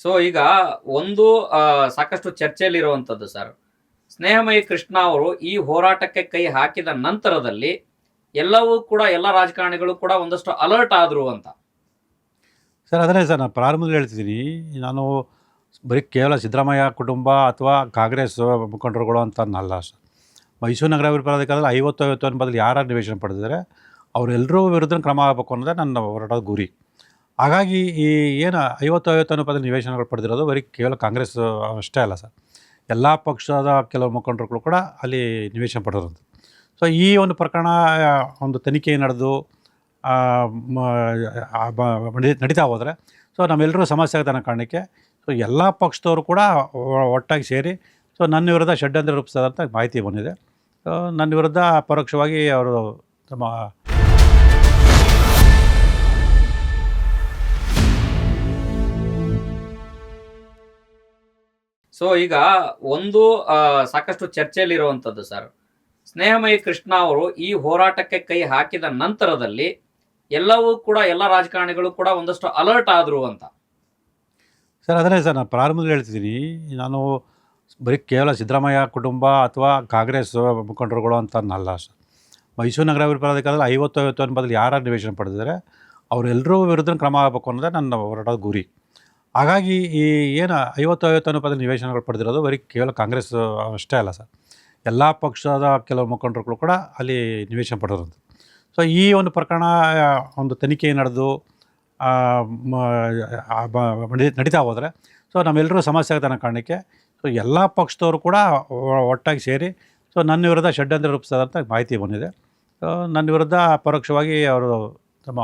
So ಈಗ ಒಂದು ಸಾಕಷ್ಟು ಚರ್ಚೆಯಲ್ಲಿರುವಂಥದ್ದು ಸರ್. ಸ್ನೇಹಮಯಿ ಕೃಷ್ಣ ಅವರು ಈ ಹೋರಾಟಕ್ಕೆ ಕೈ ಹಾಕಿದ ನಂತರದಲ್ಲಿ ಎಲ್ಲವೂ ಕೂಡ ಎಲ್ಲ ರಾಜಕಾರಣಿಗಳು ಕೂಡ ಒಂದಷ್ಟು ಅಲರ್ಟ್ ಆದ್ರು ಅಂತ. ಸರ್ ಅದನ್ನೇ ಸರ್ ನಾನು ಪ್ರಾರಂಭದಲ್ಲಿ ಹೇಳ್ತಿದ್ದೀನಿ. ನಾನು ಬರೀ ಕೇವಲ ಸಿದ್ದರಾಮಯ್ಯ ಕುಟುಂಬ ಅಥವಾ ಕಾಂಗ್ರೆಸ್ ಮುಖಂಡರುಗಳು ಅಂತ ಅನ್ನಲ್ಲ ಸರ್. ಮೈಸೂರು ನಗರ ಅಭಿವೃದ್ಧಿ ಪ್ರಾಧಿಕಾರದಲ್ಲಿ 50-50 ಅನ್ನೋ ಯಾರು ನಿವೇಶನ ಪಡೆದಿದ್ದಾರೆ ಅವರೆಲ್ಲರೂ ವಿರುದ್ಧ ಕ್ರಮ ಆಗಬೇಕು ಅನ್ನೋದೇ ನನ್ನ ಹೋರಾಟದ ಗುರಿ. ಹಾಗಾಗಿ ಈ ಏನು 50-50 ಅನ್ನೋ ನಿವೇಶನಗಳು ಪಡೆದಿರೋದು ಬರೀ ಕೇವಲ ಕಾಂಗ್ರೆಸ್ ಅಷ್ಟೇ ಅಲ್ಲ ಸರ್, ಎಲ್ಲ ಪಕ್ಷದ ಕೆಲವು ಮುಖಂಡರುಗಳು ಕೂಡ ಅಲ್ಲಿ ನಿವೇಶನ ಪಡೆದಿರೋದು. ಸೊ ಈ ಒಂದು ಪ್ರಕರಣ ಒಂದು ತನಿಖೆ ನಡೆದು ನಡೀತಾ ಹೋದರೆ ಸೊ ನಮ್ಮೆಲ್ಲರೂ ಸಮಸ್ಯೆ ಆಗುತ್ತೆ ಅನ್ನೋ ಕಾರಣಕ್ಕೆ ಸೊ ಎಲ್ಲ ಪಕ್ಷದವರು ಕೂಡ ಒಟ್ಟಾಗಿ ಸೇರಿ ಸೊ ನನ್ನ ವಿರುದ್ಧ ಷಡ್ಯಂತ್ರ ರೂಪಿಸ್ತಾರೆ ಅಂತ ಮಾಹಿತಿ ಬಂದಿದೆ. ಸೊ ನನ್ನ ವಿರುದ್ಧ ಪರೋಕ್ಷವಾಗಿ ಅವರು ತಮ್ಮ ಸೊ ಈಗ ಒಂದು ಸಾಕಷ್ಟು ಚರ್ಚೆಯಲ್ಲಿರುವಂಥದ್ದು ಸರ್. ಸ್ನೇಹಮಯಿ ಕೃಷ್ಣ ಅವರು ಈ ಹೋರಾಟಕ್ಕೆ ಕೈ ಹಾಕಿದ ನಂತರದಲ್ಲಿ ಎಲ್ಲವೂ ಕೂಡ ಎಲ್ಲ ರಾಜಕಾರಣಿಗಳು ಕೂಡ ಒಂದಷ್ಟು ಅಲರ್ಟ್ ಆದ್ರು ಅಂತ. ಸರ್ ಅದನ್ನೇ ಸರ್ ನಾನು ಪ್ರಾರಂಭದಲ್ಲಿ ಹೇಳ್ತಿದ್ದೀನಿ. ನಾನು ಬರೀ ಕೇವಲ ಸಿದ್ದರಾಮಯ್ಯ ಕುಟುಂಬ ಅಥವಾ ಕಾಂಗ್ರೆಸ್ ಮುಖಂಡರುಗಳು ಅಂತ ಅನ್ನಲ್ಲ ಸರ್. ಮೈಸೂರು ನಗರ ಅಭಿವೃದ್ಧಿ ಪ್ರಾಧಿಕಾರದಲ್ಲಿ 50-50 ಅನ್ನೋ ಯಾರು ನಿವೇಶನ ಪಡೆದಿದ್ದಾರೆ ಅವರೆಲ್ಲರೂ ವಿರುದ್ಧ ಕ್ರಮ ಆಗಬೇಕು ಅನ್ನೋದೇ ನನ್ನ ಹೋರಾಟದ ಗುರಿ. ಹಾಗಾಗಿ ಈ ಏನು 50-50 ಅನ್ನೋ ನಿವೇಶನಗಳು ಪಡೆದಿರೋದು ಬರೀ ಕೇವಲ ಕಾಂಗ್ರೆಸ್ ಅಷ್ಟೇ ಅಲ್ಲ ಸರ್, ಎಲ್ಲ ಪಕ್ಷದ ಕೆಲವು ಮುಖಂಡರುಗಳು ಕೂಡ ಅಲ್ಲಿ ನಿವೇಶನ ಪಡೆದಿರೋದು. ಸೊ ಈ ಒಂದು ಪ್ರಕರಣ ಒಂದು ತನಿಖೆ ನಡೆದು ನಡೀತಾ ಹೋದರೆ ಸೊ ನಮ್ಮೆಲ್ಲರೂ ಸಮಸ್ಯೆ ಆಗುತ್ತೆ ಅನ್ನೋ ಕಾರಣಕ್ಕೆ ಸೊ ಎಲ್ಲ ಪಕ್ಷದವರು ಕೂಡ ಒಟ್ಟಾಗಿ ಸೇರಿ ಸೊ ನನ್ನ ವಿರುದ್ಧ ಷಡ್ಯಂತ್ರ ರೂಪಿಸ್ತಾರೆ ಅಂತ ಮಾಹಿತಿ ಬಂದಿದೆ. ಸೊ ನನ್ನ ವಿರುದ್ಧ ಪರೋಕ್ಷವಾಗಿ ಅವರು ತಮ್ಮ